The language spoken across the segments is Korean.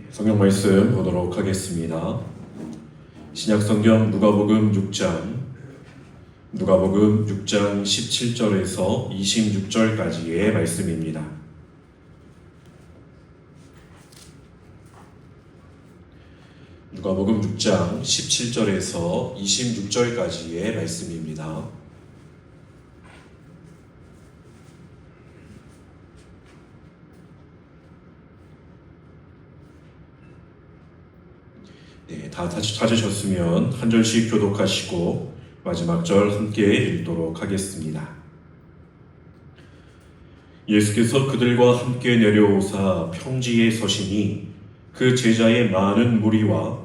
성경 말씀 보도록 하겠습니다. 신약성경 누가복음 6장 17절에서 26절까지의 말씀입니다. 누가복음 6장 17절에서 26절까지의 말씀입니다. 다 찾으셨으면 한 절씩 교독하시고 마지막 절 함께 읽도록 하겠습니다. 예수께서 그들과 함께 내려오사 평지에 서시니 그 제자의 많은 무리와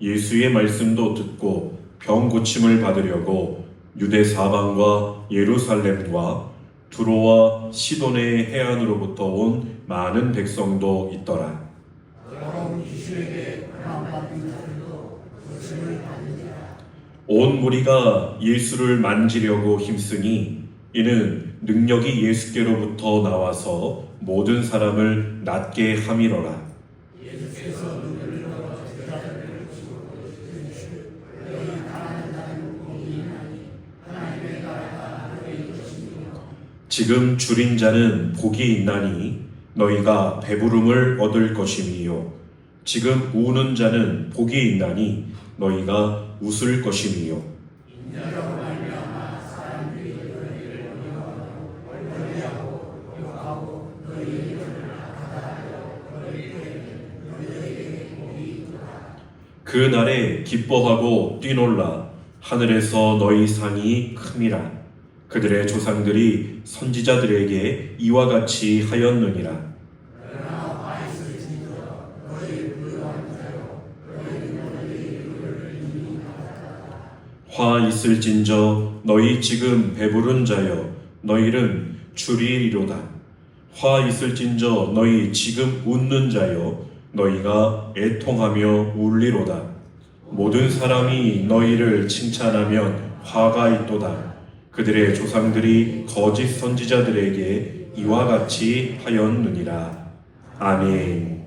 예수의 말씀도 듣고 병 고침을 받으려고 유대 사방과 예루살렘과 두로와 시돈의 해안으로부터 온 많은 백성도 있더라. 온 무리가 예수를 만지려고 힘쓰니 이는 능력이 예수께로부터 나와서 모든 사람을 낫게 함이로라. 지금 줄인 자는 복이 있나니 너희가 배부름을 얻을 것임이요 지금 우는 자는 복이 있나니 너희가 웃을 것임이요. 그 날에 기뻐하고 뛰놀라 하늘에서 너희 상이 큼이라. 그들의 조상들이 선지자들에게 이와 같이 하였느니라. 화 있을진저 너희 지금 배부른 자여 너희는 줄이리로다. 화 있을진저 너희 지금 웃는 자여 너희가 애통하며 울리로다. 모든 사람이 너희를 칭찬하면 화가 있도다. 그들의 조상들이 거짓 선지자들에게 이와 같이 하였느니라. 아멘.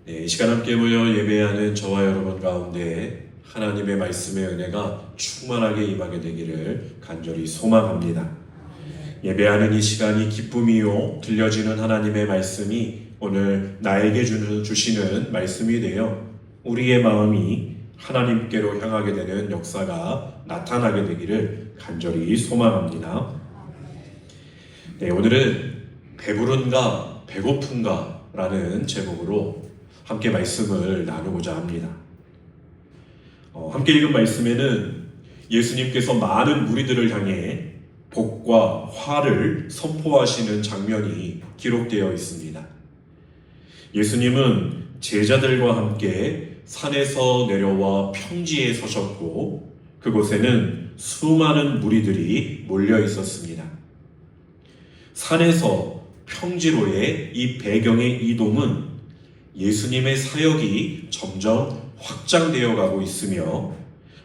이 시간 함께 모여 예배하는 저와 여러분 가운데 하나님의 말씀의 은혜가 충만하게 임하게 되기를 간절히 소망합니다. 예배하는 이 시간이 기쁨이요 들려지는 하나님의 말씀이 오늘 나에게 주시는 말씀이 되어 우리의 마음이 하나님께로 향하게 되는 역사가 나타나게 되기를 간절히 소망합니다. 오늘은 배부른가 배고픈가 라는 제목으로 함께 말씀을 나누고자 합니다. 함께 읽은 말씀에는 예수님께서 많은 무리들을 향해 복과 화를 선포하시는 장면이 기록되어 있습니다. 예수님은 제자들과 함께 산에서 내려와 평지에 서셨고 그곳에는 수많은 무리들이 몰려 있었습니다. 산에서 평지로의 이 배경의 이동은 예수님의 사역이 점점 확장되어 가고 있으며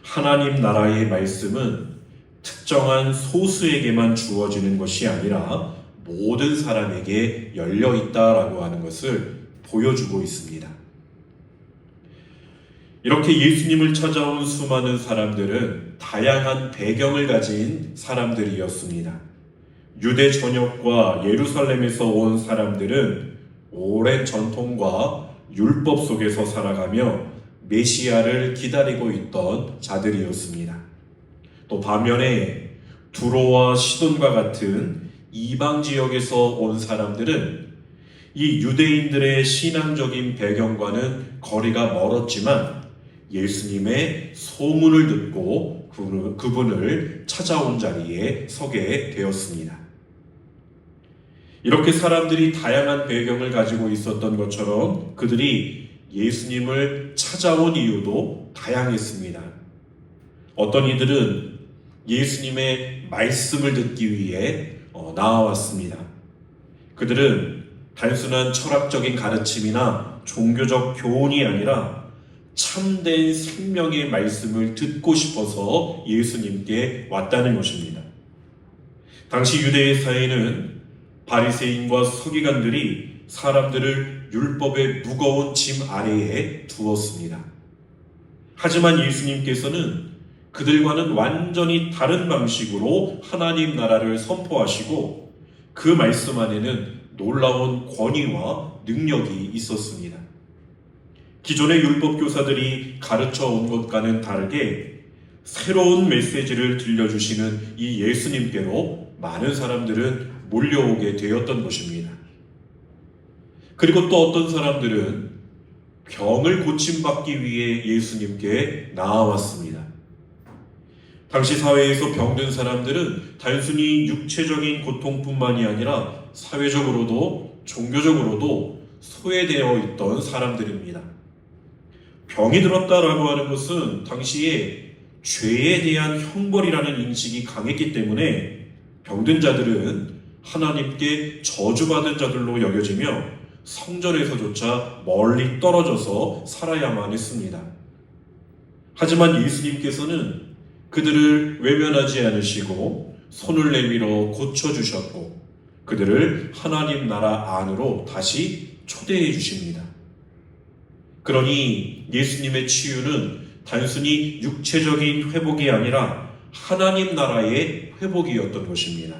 하나님 나라의 말씀은 특정한 소수에게만 주어지는 것이 아니라 모든 사람에게 열려 있다라고 하는 것을 보여주고 있습니다. 이렇게 예수님을 찾아온 수많은 사람들은 다양한 배경을 가진 사람들이었습니다. 유대 전역과 예루살렘에서 온 사람들은 오랜 전통과 율법 속에서 살아가며 메시아를 기다리고 있던 자들이었습니다. 또 반면에 두로와 시돈과 같은 이방 지역에서 온 사람들은 이 유대인들의 신앙적인 배경과는 거리가 멀었지만 예수님의 소문을 듣고 그분을 찾아온 자리에 서게 되었습니다. 이렇게 사람들이 다양한 배경을 가지고 있었던 것처럼 그들이 예수님을 찾아온 이유도 다양했습니다. 어떤 이들은 예수님의 말씀을 듣기 위해 나아왔습니다. 그들은 단순한 철학적인 가르침이나 종교적 교훈이 아니라 참된 생명의 말씀을 듣고 싶어서 예수님께 왔다는 것입니다. 당시 유대의 사회는 바리새인과 서기관들이 사람들을 율법의 무거운 짐 아래에 두었습니다. 하지만 예수님께서는 그들과는 완전히 다른 방식으로 하나님 나라를 선포하시고 그 말씀 안에는 놀라운 권위와 능력이 있었습니다. 기존의 율법 교사들이 가르쳐 온 것과는 다르게 새로운 메시지를 들려주시는 이 예수님께로 많은 사람들은 몰려오게 되었던 것입니다. 그리고 또 어떤 사람들은 병을 고침받기 위해 예수님께 나아왔습니다. 당시 사회에서 병든 사람들은 단순히 육체적인 고통뿐만이 아니라 사회적으로도 종교적으로도 소외되어 있던 사람들입니다. 병이 들었다라고 하는 것은 당시에 죄에 대한 형벌이라는 인식이 강했기 때문에 병든 자들은 하나님께 저주받은 자들로 여겨지며 성전에서조차 멀리 떨어져서 살아야만 했습니다. 하지만 예수님께서는 그들을 외면하지 않으시고 손을 내밀어 고쳐주셨고 그들을 하나님 나라 안으로 다시 초대해 주십니다. 그러니 예수님의 치유는 단순히 육체적인 회복이 아니라 하나님 나라의 회복이었던 것입니다.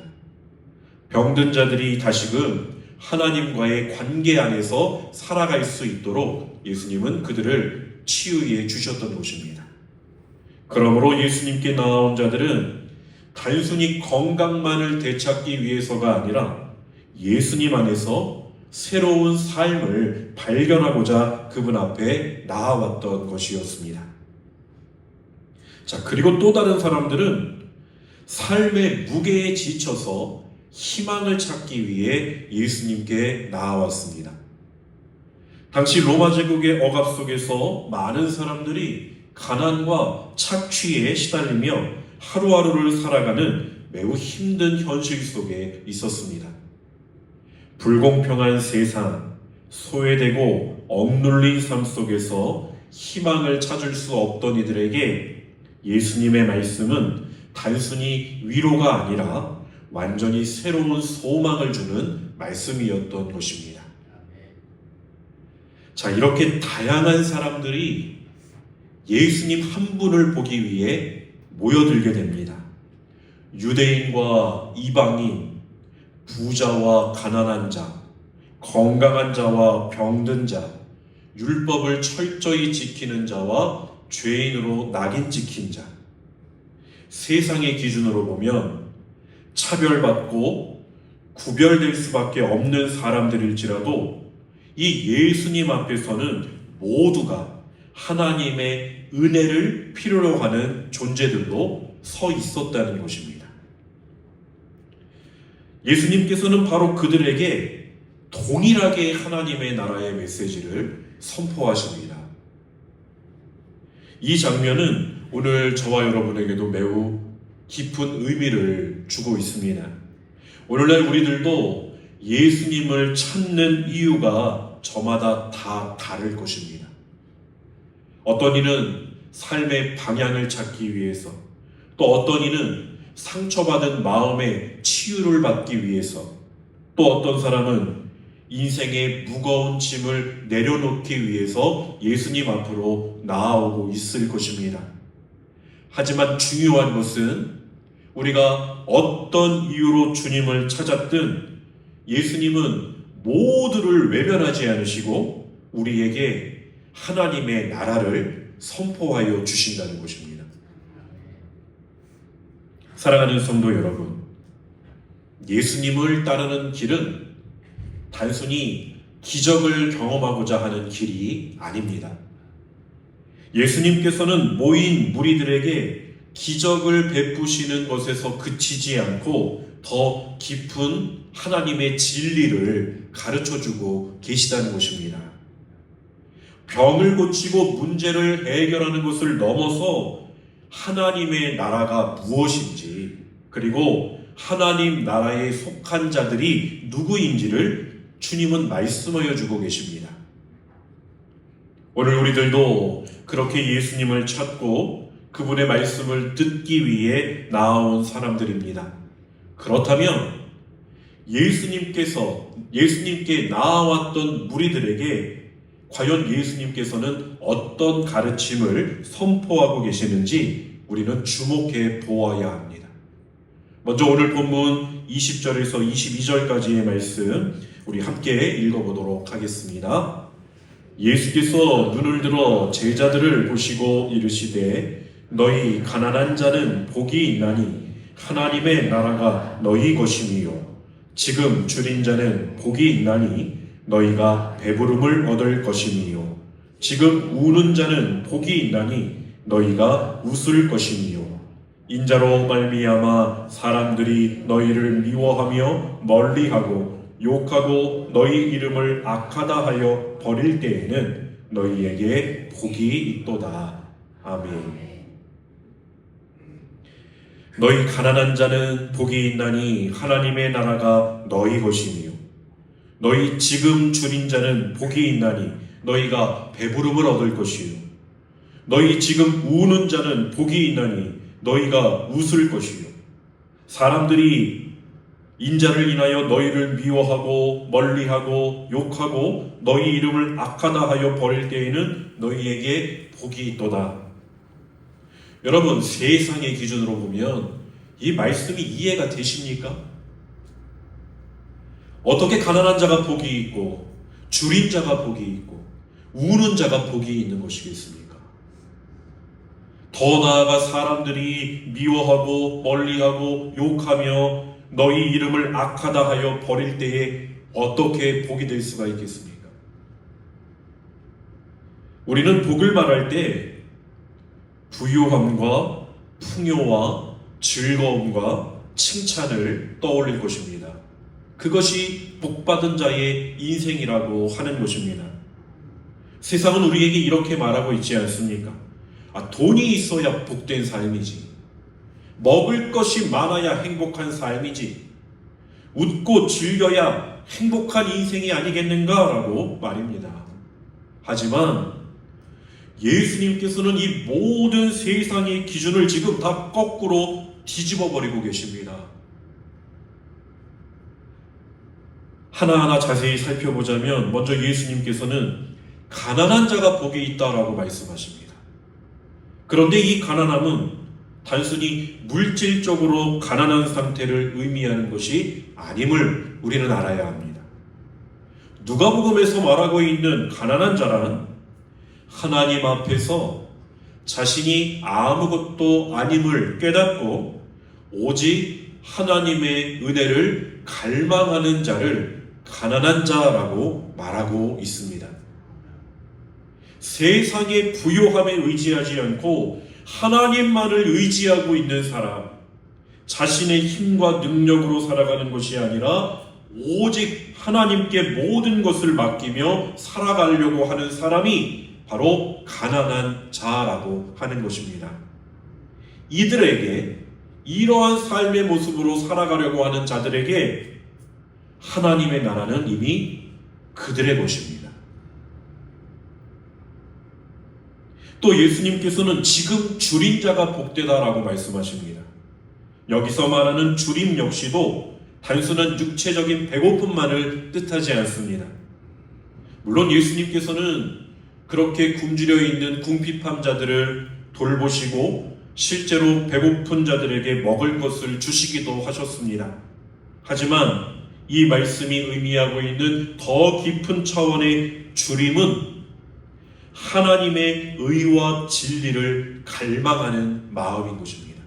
병든 자들이 다시금 하나님과의 관계 안에서 살아갈 수 있도록 예수님은 그들을 치유해 주셨던 것입니다. 그러므로 예수님께 나아온 자들은 단순히 건강만을 되찾기 위해서가 아니라 예수님 안에서 새로운 삶을 발견하고자 그분 앞에 나아왔던 것이었습니다. 자, 그리고 또 다른 사람들은 삶의 무게에 지쳐서 희망을 찾기 위해 예수님께 나아왔습니다. 당시 로마 제국의 억압 속에서 많은 사람들이 가난과 착취에 시달리며 하루하루를 살아가는 매우 힘든 현실 속에 있었습니다. 불공평한 세상, 소외되고 억눌린 삶 속에서 희망을 찾을 수 없던 이들에게 예수님의 말씀은 단순히 위로가 아니라 완전히 새로운 소망을 주는 말씀이었던 것입니다. 자, 이렇게 다양한 사람들이 예수님 한 분을 보기 위해 모여들게 됩니다. 유대인과 이방인, 부자와 가난한 자, 건강한 자와 병든 자, 율법을 철저히 지키는 자와 죄인으로 낙인 찍힌 자. 세상의 기준으로 보면 차별받고 구별될 수밖에 없는 사람들일지라도 이 예수님 앞에서는 모두가 하나님의 은혜를 필요로 하는 존재들로 서 있었다는 것입니다. 예수님께서는 바로 그들에게 동일하게 하나님의 나라의 메시지를 선포하십니다. 이 장면은 오늘 저와 여러분에게도 매우 깊은 의미를 주고 있습니다. 오늘날 우리들도 예수님을 찾는 이유가 저마다 다 다를 것입니다. 어떤 이는 삶의 방향을 찾기 위해서, 또 어떤 이는 상처받은 마음의 치유를 받기 위해서, 또 어떤 사람은 인생의 무거운 짐을 내려놓기 위해서 예수님 앞으로 나아오고 있을 것입니다. 하지만 중요한 것은 우리가 어떤 이유로 주님을 찾았든 예수님은 모두를 외면하지 않으시고 우리에게 하나님의 나라를 선포하여 주신다는 것입니다. 사랑하는 성도 여러분, 예수님을 따르는 길은 단순히 기적을 경험하고자 하는 길이 아닙니다. 예수님께서는 모인 무리들에게 기적을 베푸시는 것에서 그치지 않고 더 깊은 하나님의 진리를 가르쳐주고 계시다는 것입니다. 병을 고치고 문제를 해결하는 것을 넘어서 하나님의 나라가 무엇인지, 그리고 하나님 나라에 속한 자들이 누구인지를 주님은 말씀하여 주고 계십니다. 오늘 우리들도 그렇게 예수님을 찾고 그분의 말씀을 듣기 위해 나아온 사람들입니다. 그렇다면 예수님께 나아왔던 무리들에게 과연 예수님께서는 어떤 가르침을 선포하고 계시는지 우리는 주목해 보아야 합니다. 먼저 오늘 본문 20절에서 22절까지의 말씀 우리 함께 읽어보도록 하겠습니다. 예수께서 눈을 들어 제자들을 보시고 이르시되 너희 가난한 자는 복이 있나니 하나님의 나라가 너희 것이니요 지금 줄인 자는 복이 있나니 너희가 배부름을 얻을 것이니요 지금 우는 자는 복이 있나니 너희가 웃을 것이니요 인자로 말미암아 사람들이 너희를 미워하며 멀리하고 욕하고 너희 이름을 악하다 하여 버릴 때에는 너희에게 복이 있도다. 아멘. 너희 가난한 자는 복이 있나니 하나님의 나라가 너희 것이니요 너희 지금 줄인 자는 복이 있나니 너희가 배부름을 얻을 것이요 너희 지금 우는 자는 복이 있나니 너희가 웃을 것이요 사람들이 인자를 인하여 너희를 미워하고 멀리하고 욕하고 너희 이름을 악하다 하여 버릴 때에는 너희에게 복이 있도다. 여러분, 세상의 기준으로 보면 이 말씀이 이해가 되십니까? 어떻게 가난한 자가 복이 있고 줄인 자가 복이 있고 우는 자가 복이 있는 것이겠습니까? 더 나아가 사람들이 미워하고 멀리하고 욕하며 너희 이름을 악하다 하여 버릴 때에 어떻게 복이 될 수가 있겠습니까? 우리는 복을 말할 때 부유함과 풍요와 즐거움과 칭찬을 떠올릴 것입니다. 그것이 복받은 자의 인생이라고 하는 것입니다. 세상은 우리에게 이렇게 말하고 있지 않습니까? 돈이 있어야 복된 삶이지. 먹을 것이 많아야 행복한 삶이지. 웃고 즐겨야 행복한 인생이 아니겠는가라고 말입니다. 하지만 예수님께서는 이 모든 세상의 기준을 지금 다 거꾸로 뒤집어 버리고 계십니다. 하나하나 자세히 살펴보자면 먼저 예수님께서는 가난한 자가 복이 있다라고 말씀하십니다. 그런데 이 가난함은 단순히 물질적으로 가난한 상태를 의미하는 것이 아님을 우리는 알아야 합니다. 누가복음에서 말하고 있는 가난한 자란 하나님 앞에서 자신이 아무것도 아님을 깨닫고 오직 하나님의 은혜를 갈망하는 자를 가난한 자라고 말하고 있습니다. 세상의 부요함에 의지하지 않고 하나님만을 의지하고 있는 사람, 자신의 힘과 능력으로 살아가는 것이 아니라 오직 하나님께 모든 것을 맡기며 살아가려고 하는 사람이 바로 가난한 자라고 하는 것입니다. 이들에게, 이러한 삶의 모습으로 살아가려고 하는 자들에게 하나님의 나라는 이미 그들의 것입니다. 또 예수님께서는 지금 줄인 자가 복되다라고 말씀하십니다. 여기서 말하는 줄임 역시도 단순한 육체적인 배고픔만을 뜻하지 않습니다. 물론 예수님께서는 그렇게 굶주려 있는 궁핍한 자들을 돌보시고 실제로 배고픈 자들에게 먹을 것을 주시기도 하셨습니다. 하지만 이 말씀이 의미하고 있는 더 깊은 차원의 줄임은 하나님의 의와 진리를 갈망하는 마음인 것입니다.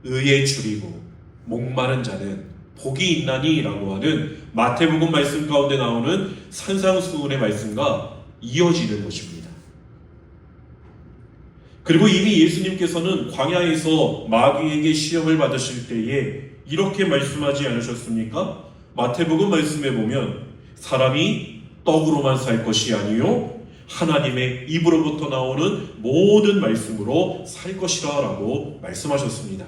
의에 줄이고 목마른 자는 복이 있나니 라고 하는 마태복음 말씀 가운데 나오는 산상수훈의 말씀과 이어지는 것입니다. 그리고 이미 예수님께서는 광야에서 마귀에게 시험을 받으실 때에 이렇게 말씀하지 않으셨습니까? 마태복음 말씀에 보면 사람이 떡으로만 살 것이 아니요 하나님의 입으로부터 나오는 모든 말씀으로 살 것이라 라고 말씀하셨습니다.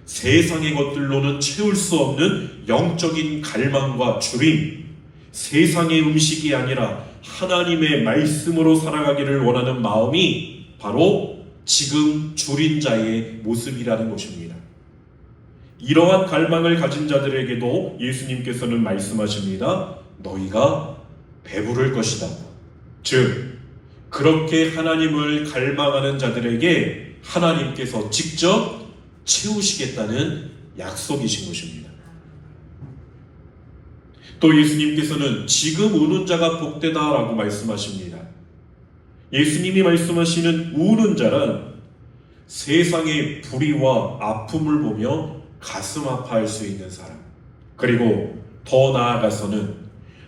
세상의 것들로는 채울 수 없는 영적인 갈망과 줄임, 세상의 음식이 아니라 하나님의 말씀으로 살아가기를 원하는 마음이 바로 지금 줄인 자의 모습이라는 것입니다. 이러한 갈망을 가진 자들에게도 예수님께서는 말씀하십니다. 너희가 배부를 것이다. 즉, 그렇게 하나님을 갈망하는 자들에게 하나님께서 직접 채우시겠다는 약속이신 것입니다. 또 예수님께서는 지금 우는 자가 복되다라고 말씀하십니다. 예수님이 말씀하시는 우는 자란 세상의 불의와 아픔을 보며 가슴 아파할 수 있는 사람, 그리고 더 나아가서는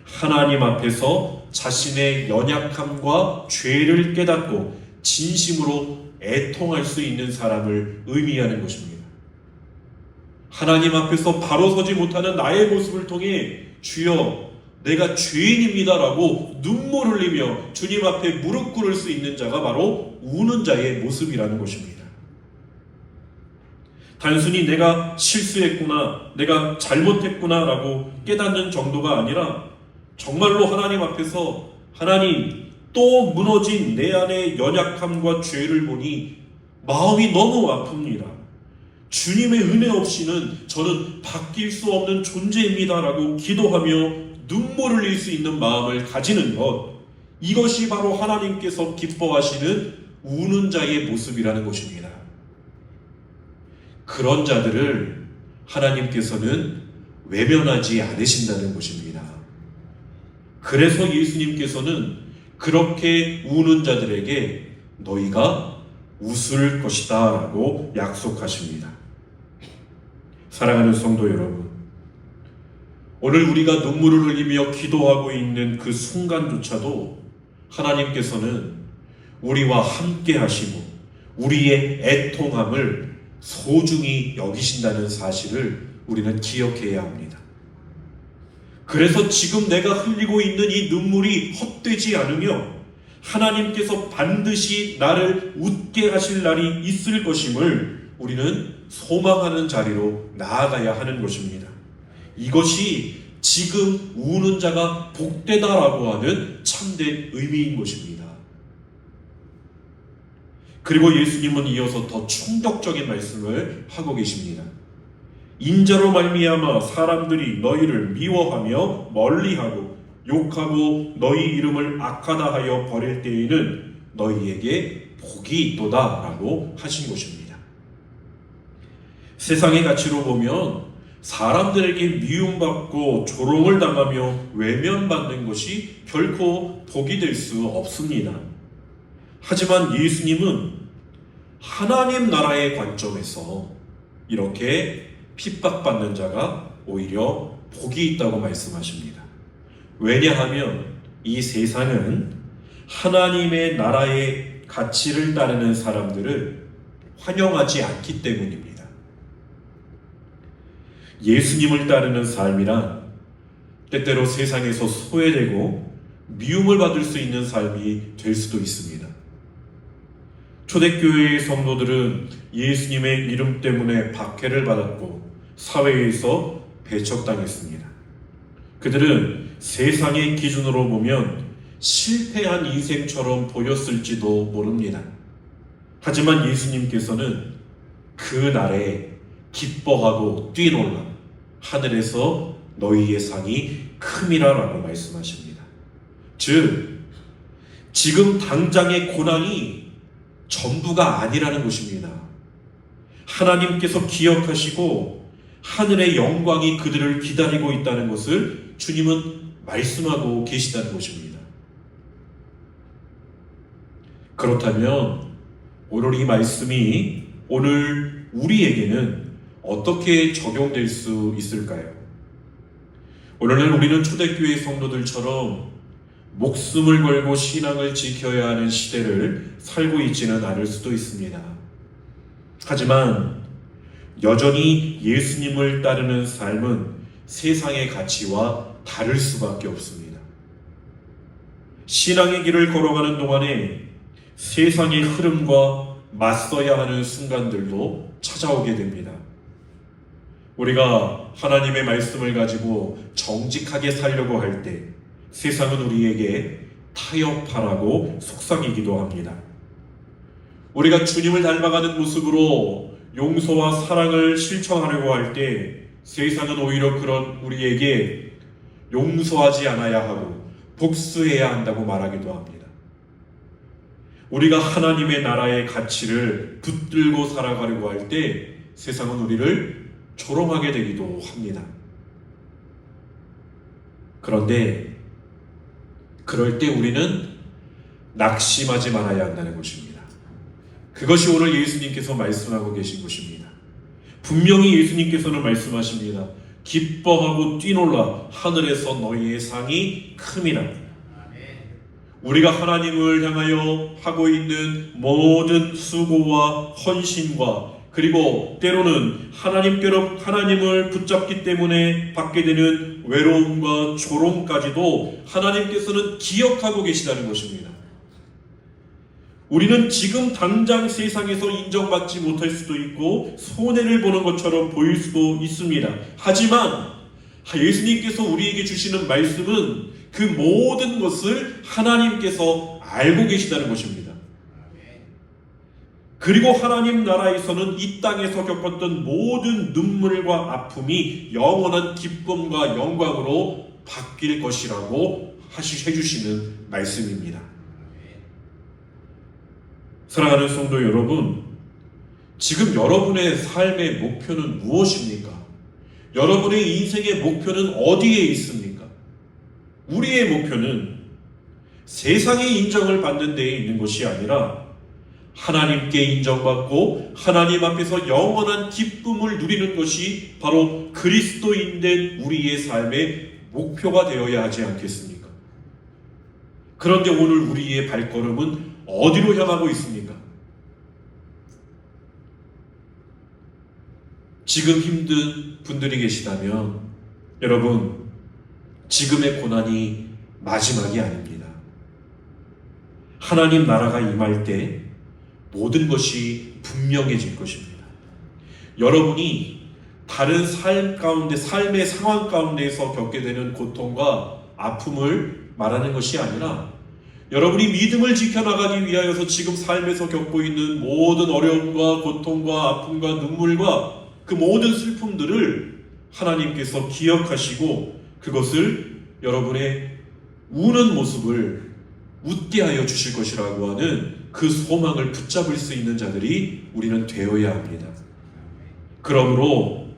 하나님 앞에서 자신의 연약함과 죄를 깨닫고 진심으로 애통할 수 있는 사람을 의미하는 것입니다. 하나님 앞에서 바로 서지 못하는 나의 모습을 통해 주여 내가 죄인입니다라고 눈물 흘리며 주님 앞에 무릎 꿇을 수 있는 자가 바로 우는 자의 모습이라는 것입니다. 단순히 내가 실수했구나, 내가 잘못했구나 라고 깨닫는 정도가 아니라 정말로 하나님 앞에서 하나님, 또 무너진 내 안의 연약함과 죄를 보니 마음이 너무 아픕니다. 주님의 은혜 없이는 저는 바뀔 수 없는 존재입니다 라고 기도하며 눈물을 흘릴 수 있는 마음을 가지는 것, 이것이 바로 하나님께서 기뻐하시는 우는 자의 모습이라는 것입니다. 그런 자들을 하나님께서는 외면하지 않으신다는 것입니다. 그래서 예수님께서는 그렇게 우는 자들에게 너희가 웃을 것이다 라고 약속하십니다. 사랑하는 성도 여러분, 오늘 우리가 눈물을 흘리며 기도하고 있는 그 순간조차도 하나님께서는 우리와 함께 하시고 우리의 애통함을 소중히 여기신다는 사실을 우리는 기억해야 합니다. 그래서 지금 내가 흘리고 있는 이 눈물이 헛되지 않으며 하나님께서 반드시 나를 웃게 하실 날이 있을 것임을 우리는 소망하는 자리로 나아가야 하는 것입니다. 이것이 지금 우는 자가 복되다라고 하는 참된 의미인 것입니다. 그리고 예수님은 이어서 더 충격적인 말씀을 하고 계십니다. 인자로 말미암아 사람들이 너희를 미워하며 멀리하고 욕하고 너희 이름을 악하다 하여 버릴 때에는 너희에게 복이 있도다 라고 하신 것입니다. 세상의 가치로 보면 사람들에게 미움받고 조롱을 당하며 외면받는 것이 결코 복이 될 수 없습니다. 하지만 예수님은 하나님 나라의 관점에서 이렇게 핍박받는 자가 오히려 복이 있다고 말씀하십니다. 왜냐하면 이 세상은 하나님의 나라의 가치를 따르는 사람들을 환영하지 않기 때문입니다. 예수님을 따르는 삶이란 때때로 세상에서 소외되고 미움을 받을 수 있는 삶이 될 수도 있습니다. 초대교회의 성도들은 예수님의 이름 때문에 박해를 받았고 사회에서 배척당했습니다. 그들은 세상의 기준으로 보면 실패한 인생처럼 보였을지도 모릅니다. 하지만 예수님께서는 그 날에 기뻐하고 뛰놀라 하늘에서 너희의 상이 큼이라 라고 말씀하십니다. 즉 지금 당장의 고난이 전부가 아니라는 것입니다. 하나님께서 기억하시고 하늘의 영광이 그들을 기다리고 있다는 것을 주님은 말씀하고 계시다는 것입니다. 그렇다면 오늘 이 말씀이 오늘 우리에게는 어떻게 적용될 수 있을까요? 오늘날 우리는 초대교회 성도들처럼 목숨을 걸고 신앙을 지켜야 하는 시대를 살고 있지는 않을 수도 있습니다. 하지만 여전히 예수님을 따르는 삶은 세상의 가치와 다를 수밖에 없습니다. 신앙의 길을 걸어가는 동안에 세상의 흐름과 맞서야 하는 순간들도 찾아오게 됩니다. 우리가 하나님의 말씀을 가지고 정직하게 살려고 할 때 세상은 우리에게 타협하라고 속삭이기도 합니다. 우리가 주님을 닮아가는 모습으로 용서와 사랑을 실천하려고 할 때 세상은 오히려 그런 우리에게 용서하지 않아야 하고 복수해야 한다고 말하기도 합니다. 우리가 하나님의 나라의 가치를 붙들고 살아가려고 할 때 세상은 우리를 조롱하게 되기도 합니다. 그런데 그럴 때 우리는 낙심하지 말아야 한다는 것입니다. 그것이 오늘 예수님께서 말씀하고 계신 것입니다. 분명히 예수님께서는 말씀하십니다. 기뻐하고 뛰놀라 하늘에서 너희의 상이 큼이라. 우리가 하나님을 향하여 하고 있는 모든 수고와 헌신과 그리고 때로는 하나님을 붙잡기 때문에 받게 되는 외로움과 조롱까지도 하나님께서는 기억하고 계시다는 것입니다. 우리는 지금 당장 세상에서 인정받지 못할 수도 있고 손해를 보는 것처럼 보일 수도 있습니다. 하지만 예수님께서 우리에게 주시는 말씀은 그 모든 것을 하나님께서 알고 계시다는 것입니다. 그리고 하나님 나라에서는 이 땅에서 겪었던 모든 눈물과 아픔이 영원한 기쁨과 영광으로 바뀔 것이라고 해주시는 말씀입니다. 사랑하는 성도 여러분, 지금 여러분의 삶의 목표는 무엇입니까? 여러분의 인생의 목표는 어디에 있습니까? 우리의 목표는 세상의 인정을 받는 데에 있는 것이 아니라 하나님께 인정받고 하나님 앞에서 영원한 기쁨을 누리는 것이 바로 그리스도인 된 우리의 삶의 목표가 되어야 하지 않겠습니까? 그런데 오늘 우리의 발걸음은 어디로 향하고 있습니까? 지금 힘든 분들이 계시다면 여러분, 지금의 고난이 마지막이 아닙니다. 하나님 나라가 임할 때 모든 것이 분명해질 것입니다. 여러분이 다른 삶의 상황 가운데에서 겪게 되는 고통과 아픔을 말하는 것이 아니라 여러분이 믿음을 지켜나가기 위하여서 지금 삶에서 겪고 있는 모든 어려움과 고통과 아픔과 눈물과 그 모든 슬픔들을 하나님께서 기억하시고 그것을 여러분의 우는 모습을 웃게 하여 주실 것이라고 하는 그 소망을 붙잡을 수 있는 자들이 우리는 되어야 합니다. 그러므로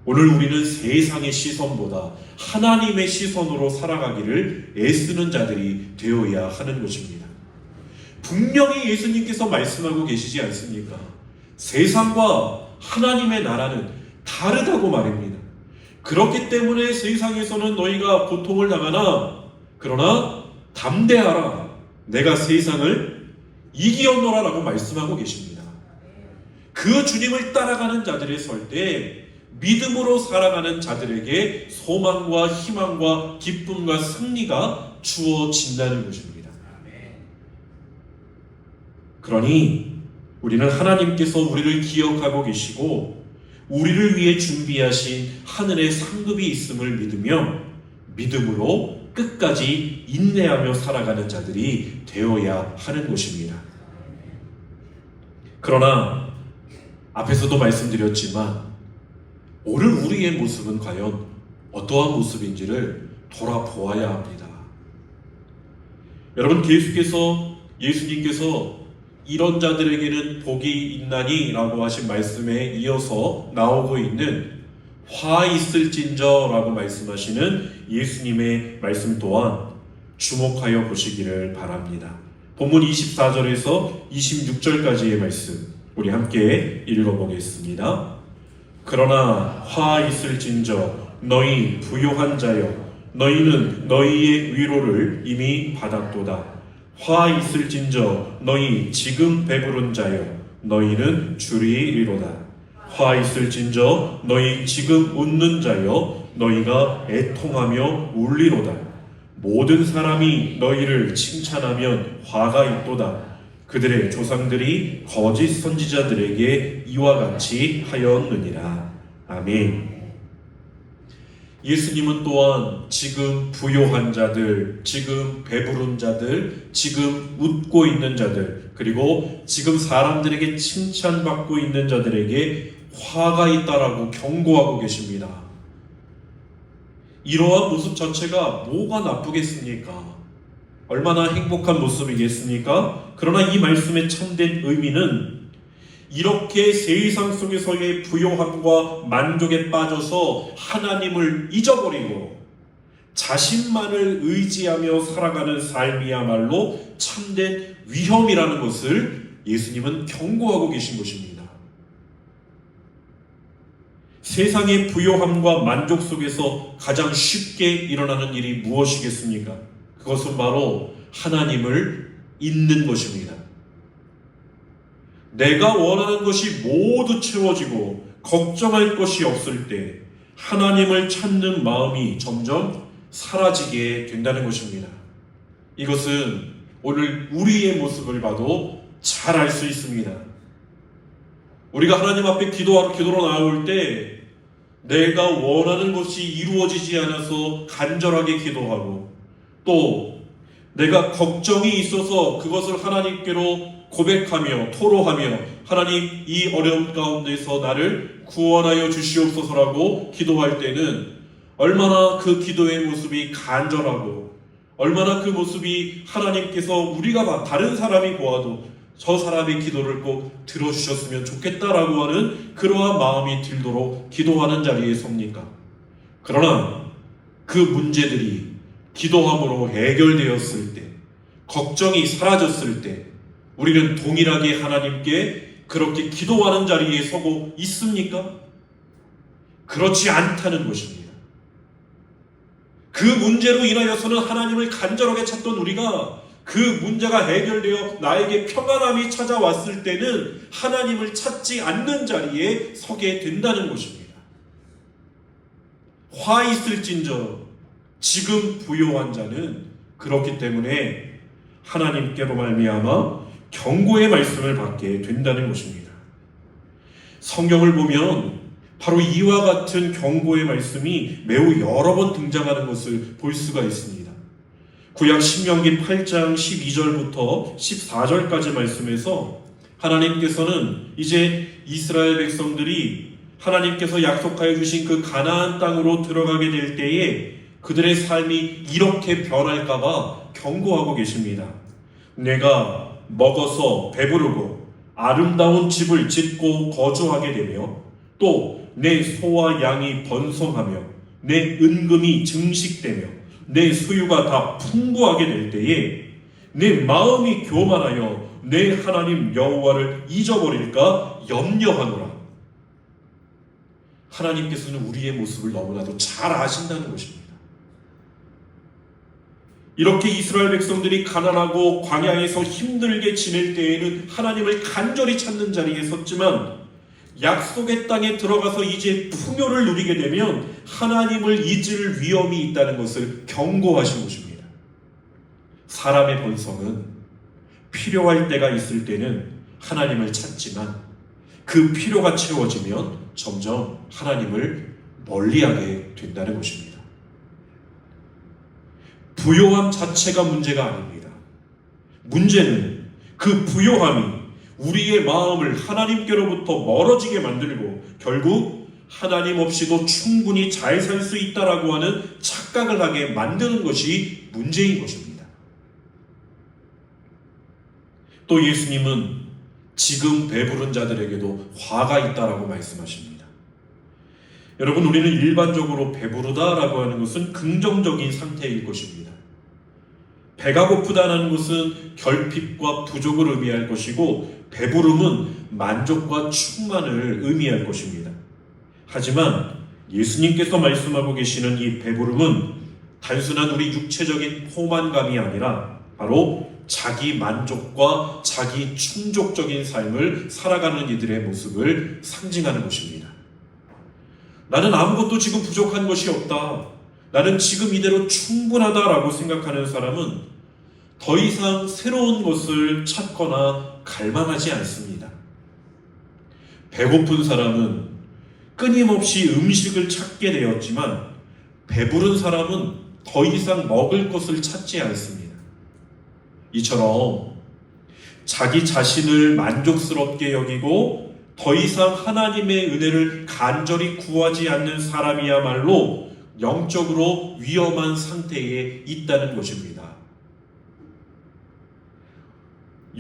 오늘 우리는 세상의 시선보다 하나님의 시선으로 살아가기를 애쓰는 자들이 되어야 하는 것입니다. 분명히 예수님께서 말씀하고 계시지 않습니까? 세상과 하나님의 나라는 다르다고 말입니다. 그렇기 때문에 세상에서는 너희가 고통을 당하나 그러나 담대하라, 내가 세상을 이기었노라 라고 말씀하고 계십니다. 그 주님을 따라가는 자들이 설 때 믿음으로 살아가는 자들에게 소망과 희망과 기쁨과 승리가 주어진다는 것입니다. 그러니 우리는 하나님께서 우리를 기억하고 계시고 우리를 위해 준비하신 하늘의 상급이 있음을 믿으며 믿음으로 끝까지 인내하며 살아가는 자들이 되어야 하는 것입니다. 그러나 앞에서도 말씀드렸지만 오늘 우리의 모습은 과연 어떠한 모습인지를 돌아보아야 합니다. 여러분, 예수님께서 이런 자들에게는 복이 있나니 라고 하신 말씀에 이어서 나오고 있는 화 있을진저 라고 말씀하시는 예수님의 말씀 또한 주목하여 보시기를 바랍니다. 본문 24절에서 26절까지의 말씀 우리 함께 읽어보겠습니다. 그러나 화 있을진저 너희 부요한 자여, 너희는 너희의 위로를 이미 받았도다. 화 있을진저 너희 지금 배부른 자여, 너희는 주리 이로다. 화 있을진저 너희 지금 웃는 자여, 너희가 애통하며 울리로다. 모든 사람이 너희를 칭찬하면 화가 있도다. 그들의 조상들이 거짓 선지자들에게 이와 같이 하였느니라. 아멘. 예수님은 또한 지금 부요한 자들, 지금 배부른 자들, 지금 웃고 있는 자들, 그리고 지금 사람들에게 칭찬받고 있는 자들에게 화가 있다라고 경고하고 계십니다. 이러한 모습 자체가 뭐가 나쁘겠습니까? 얼마나 행복한 모습이겠습니까? 그러나 이 말씀의 참된 의미는 이렇게 세상 속에서의 부요함과 만족에 빠져서 하나님을 잊어버리고 자신만을 의지하며 살아가는 삶이야말로 참된 위험이라는 것을 예수님은 경고하고 계신 것입니다. 세상의 부요함과 만족 속에서 가장 쉽게 일어나는 일이 무엇이겠습니까? 그것은 바로 하나님을 잊는 것입니다. 내가 원하는 것이 모두 채워지고 걱정할 것이 없을 때 하나님을 찾는 마음이 점점 사라지게 된다는 것입니다. 이것은 오늘 우리의 모습을 봐도 잘 알 수 있습니다. 우리가 하나님 앞에 기도로 나올 때 내가 원하는 것이 이루어지지 않아서 간절하게 기도하고 또 내가 걱정이 있어서 그것을 하나님께로 고백하며 토로하며 하나님 이 어려움 가운데서 나를 구원하여 주시옵소서라고 기도할 때는 얼마나 그 기도의 모습이 간절하고 얼마나 그 모습이 하나님께서 우리가 다른 사람이 보아도 저 사람의 기도를 꼭 들어주셨으면 좋겠다라고 하는 그러한 마음이 들도록 기도하는 자리에 섭니까? 그러나 그 문제들이 기도함으로 해결되었을 때, 걱정이 사라졌을 때 우리는 동일하게 하나님께 그렇게 기도하는 자리에 서고 있습니까? 그렇지 않다는 것입니다. 그 문제로 인하여서는 하나님을 간절하게 찾던 우리가 그 문제가 해결되어 나에게 평안함이 찾아왔을 때는 하나님을 찾지 않는 자리에 서게 된다는 것입니다. 화 있을진저 지금 부요한 자는 그렇기 때문에 하나님께로 말미암아 경고의 말씀을 받게 된다는 것입니다. 성경을 보면 바로 이와 같은 경고의 말씀이 매우 여러 번 등장하는 것을 볼 수가 있습니다. 구약 신명기 8장 12절부터 14절까지 말씀에서 하나님께서는 이제 이스라엘 백성들이 하나님께서 약속하여 주신 그 가나안 땅으로 들어가게 될 때에 그들의 삶이 이렇게 변할까봐 경고하고 계십니다. 내가 먹어서 배부르고 아름다운 집을 짓고 거주하게 되며 또 내 소와 양이 번성하며 내 은금이 증식되며 내 소유가 다 풍부하게 될 때에 내 마음이 교만하여 내 하나님 여호와를 잊어버릴까 염려하노라. 하나님께서는 우리의 모습을 너무나도 잘 아신다는 것입니다. 이렇게 이스라엘 백성들이 가난하고 광야에서 힘들게 지낼 때에는 하나님을 간절히 찾는 자리에 섰지만 약속의 땅에 들어가서 이제 풍요를 누리게 되면 하나님을 잊을 위험이 있다는 것을 경고하신 것입니다. 사람의 본성은 필요할 때가 있을 때는 하나님을 찾지만 그 필요가 채워지면 점점 하나님을 멀리하게 된다는 것입니다. 부요함 자체가 문제가 아닙니다. 문제는 그 부요함이 우리의 마음을 하나님께로부터 멀어지게 만들고 결국 하나님 없이도 충분히 잘 살 수 있다라고 하는 착각을 하게 만드는 것이 문제인 것입니다. 또 예수님은 지금 배부른 자들에게도 화가 있다라고 말씀하십니다. 여러분, 우리는 일반적으로 배부르다라고 하는 것은 긍정적인 상태일 것입니다. 배가 고프다는 것은 결핍과 부족을 의미할 것이고 배부름은 만족과 충만을 의미할 것입니다. 하지만 예수님께서 말씀하고 계시는 이 배부름은 단순한 우리 육체적인 포만감이 아니라 바로 자기 만족과 자기 충족적인 삶을 살아가는 이들의 모습을 상징하는 것입니다. 나는 아무것도 지금 부족한 것이 없다. 나는 지금 이대로 충분하다라고 생각하는 사람은 더 이상 새로운 것을 찾거나 갈망하지 않습니다. 배고픈 사람은 끊임없이 음식을 찾게 되었지만 배부른 사람은 더 이상 먹을 것을 찾지 않습니다. 이처럼 자기 자신을 만족스럽게 여기고 더 이상 하나님의 은혜를 간절히 구하지 않는 사람이야말로 영적으로 위험한 상태에 있다는 것입니다.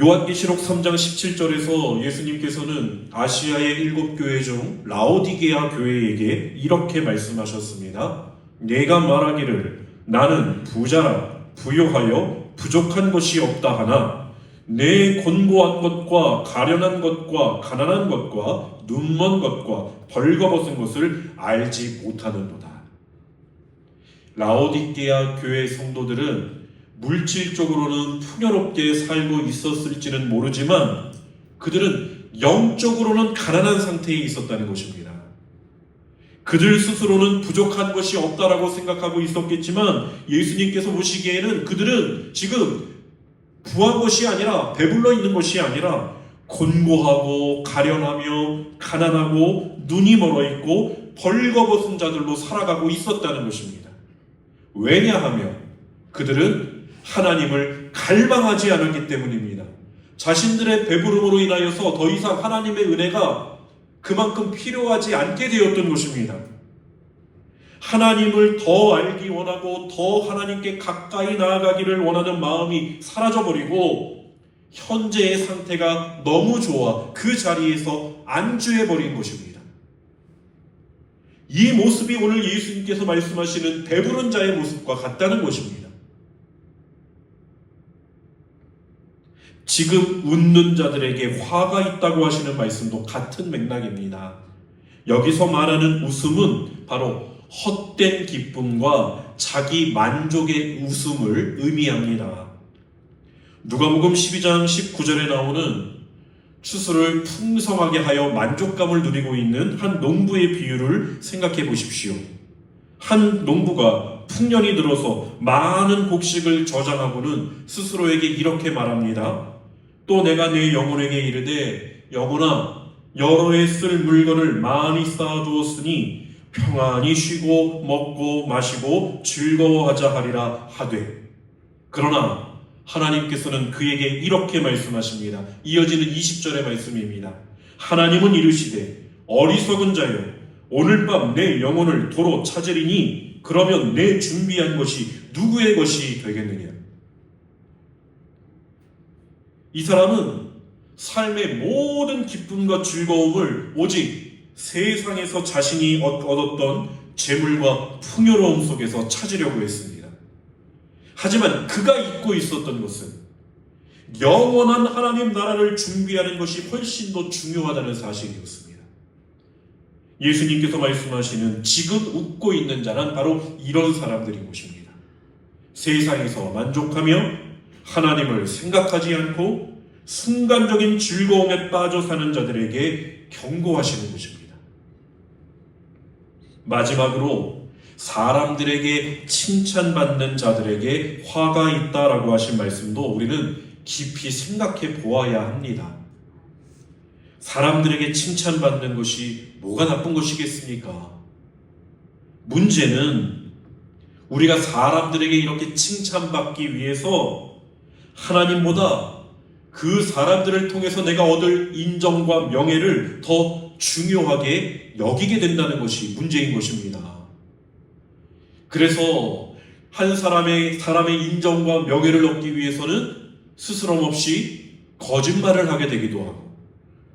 요한계시록 3장 17절에서 예수님께서는 아시아의 7교회 중 라오디게아 교회에게 이렇게 말씀하셨습니다. 내가 말하기를 나는 부자라 부요하여 부족한 것이 없다 하나 내 곤고한 것과 가련한 것과 가난한 것과 눈먼 것과 벌거벗은 것을 알지 못하는도다. 라오디게아 교회 성도들은 물질적으로는 풍요롭게 살고 있었을지는 모르지만 그들은 영적으로는 가난한 상태에 있었다는 것입니다. 그들 스스로는 부족한 것이 없다라고 생각하고 있었겠지만 예수님께서 보시기에는 그들은 지금 부한 것이 아니라 배불러 있는 것이 아니라 곤고하고 가련하며 가난하고 눈이 멀어 있고 벌거벗은 자들로 살아가고 있었다는 것입니다. 왜냐하면 그들은 하나님을 갈망하지 않았기 때문입니다. 자신들의 배부름으로 인하여서 더 이상 하나님의 은혜가 그만큼 필요하지 않게 되었던 것입니다. 하나님을 더 알기 원하고 더 하나님께 가까이 나아가기를 원하는 마음이 사라져버리고 현재의 상태가 너무 좋아 그 자리에서 안주해버린 것입니다. 이 모습이 오늘 예수님께서 말씀하시는 배부른 자의 모습과 같다는 것입니다. 지금 웃는 자들에게 화가 있다고 하시는 말씀도 같은 맥락입니다. 여기서 말하는 웃음은 바로 헛된 기쁨과 자기 만족의 웃음을 의미합니다. 누가복음 12장 19절에 나오는 추수를 풍성하게 하여 만족감을 누리고 있는 한 농부의 비유를 생각해 보십시오. 한 농부가 풍년이 들어서 많은 곡식을 저장하고는 스스로에게 이렇게 말합니다. 또 내가 내 영혼에게 이르되 영혼아 여러 해 쓸 물건을 많이 쌓아두었으니 평안히 쉬고 먹고 마시고 즐거워하자 하리라 하되 그러나 하나님께서는 그에게 이렇게 말씀하십니다. 이어지는 20절의 말씀입니다. 하나님은 이르시되 어리석은 자여 오늘 밤 내 영혼을 도로 찾으리니 그러면 내 준비한 것이 누구의 것이 되겠느냐. 이 사람은 삶의 모든 기쁨과 즐거움을 오직 세상에서 자신이 얻었던 재물과 풍요로움 속에서 찾으려고 했습니다. 하지만 그가 잊고 있었던 것은 영원한 하나님 나라를 준비하는 것이 훨씬 더 중요하다는 사실이었습니다. 예수님께서 말씀하시는 지금 웃고 있는 자는 바로 이런 사람들인 것입니다. 세상에서 만족하며 하나님을 생각하지 않고 순간적인 즐거움에 빠져 사는 자들에게 경고하시는 것입니다. 마지막으로 사람들에게 칭찬받는 자들에게 화가 있다라고 하신 말씀도 우리는 깊이 생각해 보아야 합니다. 사람들에게 칭찬받는 것이 뭐가 나쁜 것이겠습니까? 문제는 우리가 사람들에게 이렇게 칭찬받기 위해서 하나님보다 그 사람들을 통해서 내가 얻을 인정과 명예를 더 중요하게 여기게 된다는 것이 문제인 것입니다. 그래서 한 사람의 인정과 명예를 얻기 위해서는 스스럼 없이 거짓말을 하게 되기도 하고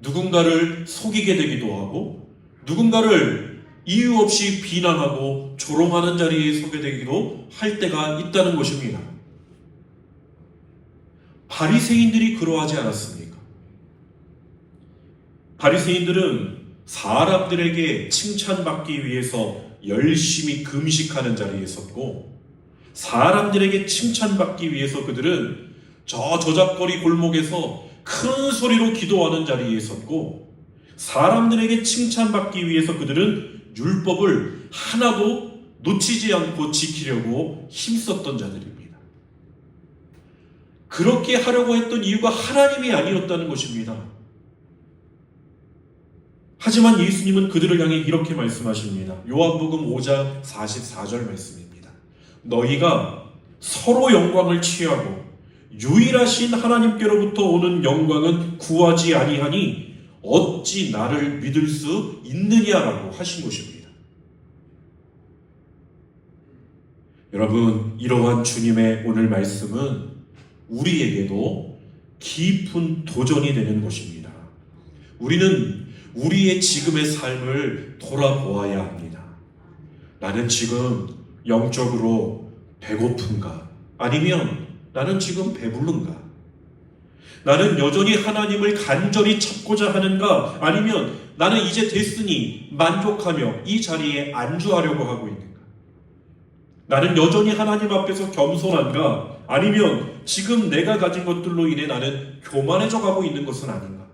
누군가를 속이게 되기도 하고 누군가를 이유 없이 비난하고 조롱하는 자리에 서게 되기도 할 때가 있다는 것입니다. 바리새인들이 그러하지 않았습니까? 바리새인들은 사람들에게 칭찬받기 위해서 열심히 금식하는 자리에 있었고 사람들에게 칭찬받기 위해서 그들은 저 저작거리 골목에서 큰 소리로 기도하는 자리에 있었고 사람들에게 칭찬받기 위해서 그들은 율법을 하나도 놓치지 않고 지키려고 힘썼던 자들입니다. 그렇게 하려고 했던 이유가 하나님이 아니었다는 것입니다. 하지만 예수님은 그들을 향해 이렇게 말씀하십니다. 요한복음 5장 44절 말씀입니다. 너희가 서로 영광을 취하고 유일하신 하나님께로부터 오는 영광은 구하지 아니하니 어찌 나를 믿을 수 있느냐라고 하신 것입니다. 여러분, 이러한 주님의 오늘 말씀은 우리에게도 깊은 도전이 되는 것입니다. 우리는 우리의 지금의 삶을 돌아보아야 합니다. 나는 지금 영적으로 배고픈가? 아니면 나는 지금 배부른가? 나는 여전히 하나님을 간절히 찾고자 하는가? 아니면 나는 이제 됐으니 만족하며 이 자리에 안주하려고 하고 있는가? 나는 여전히 하나님 앞에서 겸손한가? 아니면 지금 내가 가진 것들로 인해 나는 교만해져 가고 있는 것은 아닌가?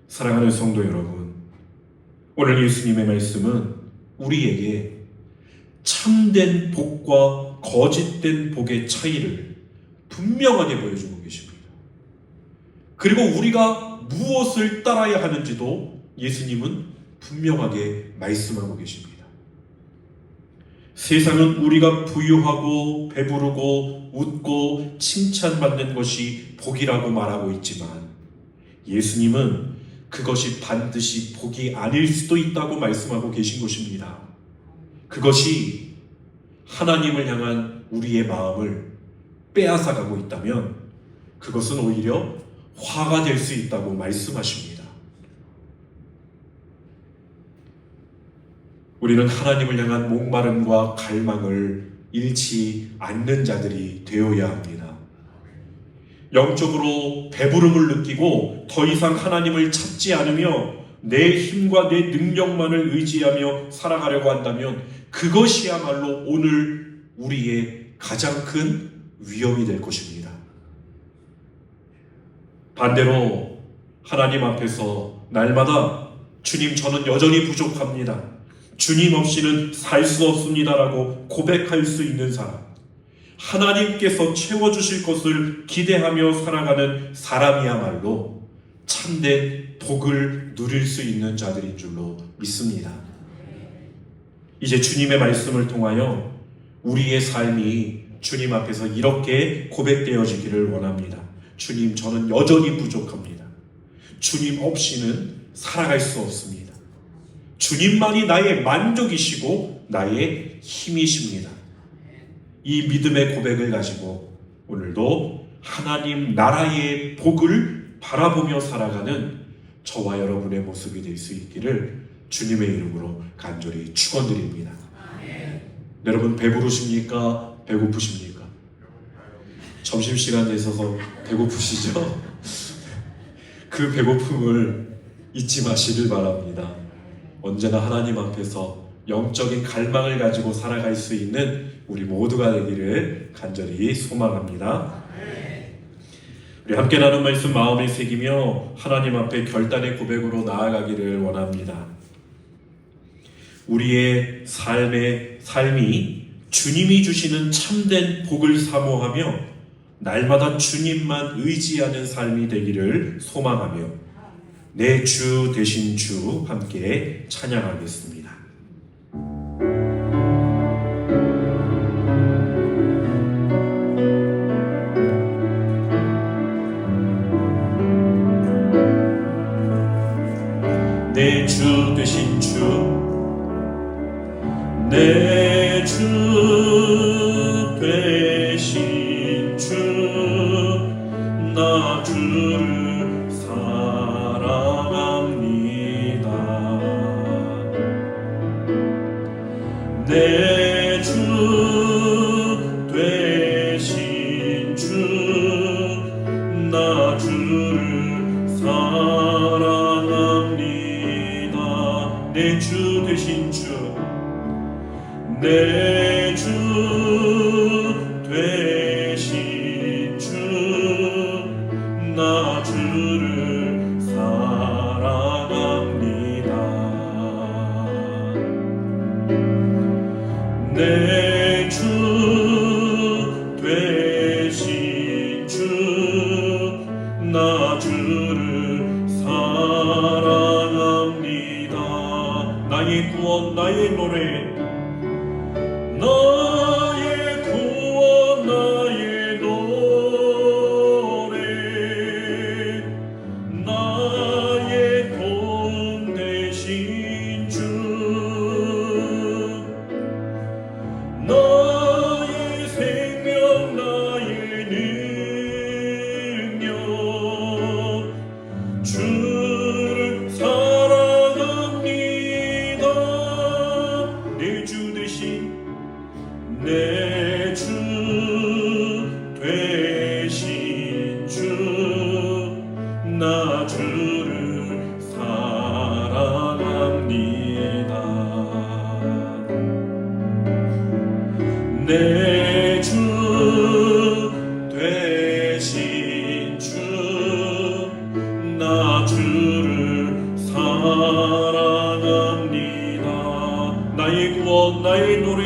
사랑하는 성도 여러분, 오늘 예수님의 말씀은 우리에게 참된 복과 거짓된 복의 차이를 분명하게 보여주고 계십니다. 그리고 우리가 무엇을 따라야 하는지도 예수님은 분명하게 말씀하고 계십니다. 세상은 우리가 부유하고 배부르고 웃고 칭찬받는 것이 복이라고 말하고 있지만 예수님은 그것이 반드시 복이 아닐 수도 있다고 말씀하고 계신 것입니다. 그것이 하나님을 향한 우리의 마음을 빼앗아가고 있다면 그것은 오히려 화가 될 수 있다고 말씀하십니다. 우리는 하나님을 향한 목마름과 갈망을 잃지 않는 자들이 되어야 합니다. 영적으로 배부름을 느끼고 더 이상 하나님을 찾지 않으며 내 힘과 내 능력만을 의지하며 살아가려고 한다면 그것이야말로 오늘 우리의 가장 큰 위험이 될 것입니다. 반대로 하나님 앞에서 날마다 주님, 저는 여전히 부족합니다. 주님 없이는 살 수 없습니다라고 고백할 수 있는 사람, 하나님께서 채워주실 것을 기대하며 살아가는 사람이야말로 참된 복을 누릴 수 있는 자들인 줄로 믿습니다. 이제 주님의 말씀을 통하여 우리의 삶이 주님 앞에서 이렇게 고백되어지기를 원합니다. 주님, 저는 여전히 부족합니다. 주님 없이는 살아갈 수 없습니다. 주님만이 나의 만족이시고 나의 힘이십니다. 이 믿음의 고백을 가지고 오늘도 하나님 나라의 복을 바라보며 살아가는 저와 여러분의 모습이 될 수 있기를 주님의 이름으로 간절히 축원드립니다. 여러분, 배부르십니까? 배고프십니까? 점심시간 되셔서 배고프시죠? 그 배고픔을 잊지 마시길 바랍니다. 언제나 하나님 앞에서 영적인 갈망을 가지고 살아갈 수 있는 우리 모두가 되기를 간절히 소망합니다. 우리 함께 나눈 말씀 마음에 새기며 하나님 앞에 결단의 고백으로 나아가기를 원합니다. 우리의 삶이 주님이 주시는 참된 복을 사모하며 날마다 주님만 의지하는 삶이 되기를 소망하며 내 주 되신 주 함께 찬양하겠습니다. 내 주 되신 주, 내 주 되신 주, 나 주를 사랑합니다. 내 주 되신 주, 나 주를 사랑합니다. 내 주 되신 주, 내 주 되신 주, 나 주를 사랑합니다. 내 주 되신 주, 나 주를 사랑합니다. 나의 구원 나의 노래 나의 구원 나의 노래 나의 도움 되신 주 나의 생명 나의 능력 주를 사랑합니다. 내 주 되신 내 주 되신 주 나 주를 사랑합니다. 내 주 되신 주 나 주를 사랑합니다. 나의 구원 나의 노래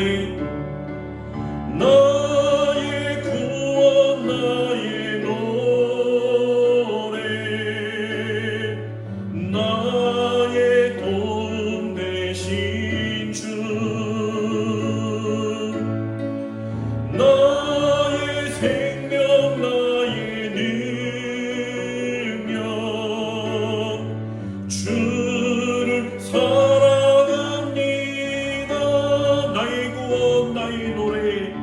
나의 구원 나의 노래 나의 도움 되신 주 나의 생명 나의 능력 주를 사랑합니다. 나의 구원 나의 노래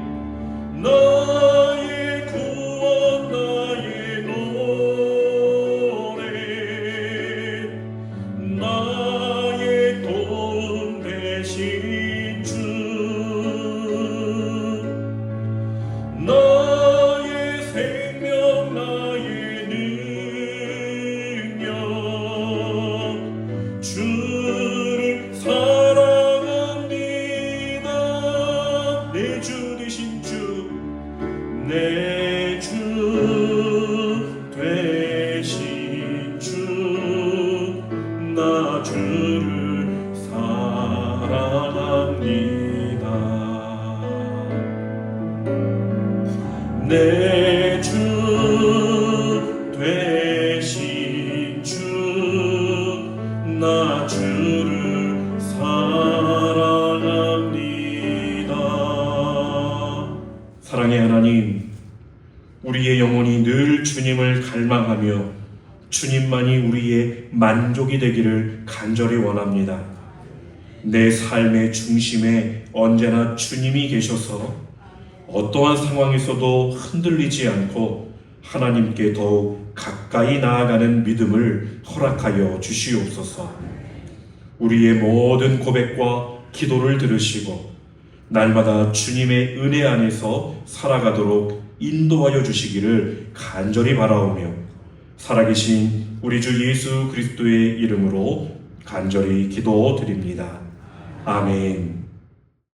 나의 구원 나의 노래 나의 도움 되신 주 나의 생명 나의 능력 주를 사랑합니다. 내 주 되신 주 내 주 되신 주 나 주를 사랑합니다. 내 주 되신 주 나 주를 사랑합니다. 사랑의 하나님, 우리의 영혼이 늘 주님을 갈망하며 주님만이 우리의 만족이 되기를 간절히 원합니다. 내 삶의 중심에 언제나 주님이 계셔서 어떠한 상황에서도 흔들리지 않고 하나님께 더욱 가까이 나아가는 믿음을 허락하여 주시옵소서. 우리의 모든 고백과 기도를 들으시고 날마다 주님의 은혜 안에서 살아가도록 인도하여 주시기를 간절히 바라오며 살아계신 우리 주 예수 그리스도의 이름으로 간절히 기도드립니다. 아멘.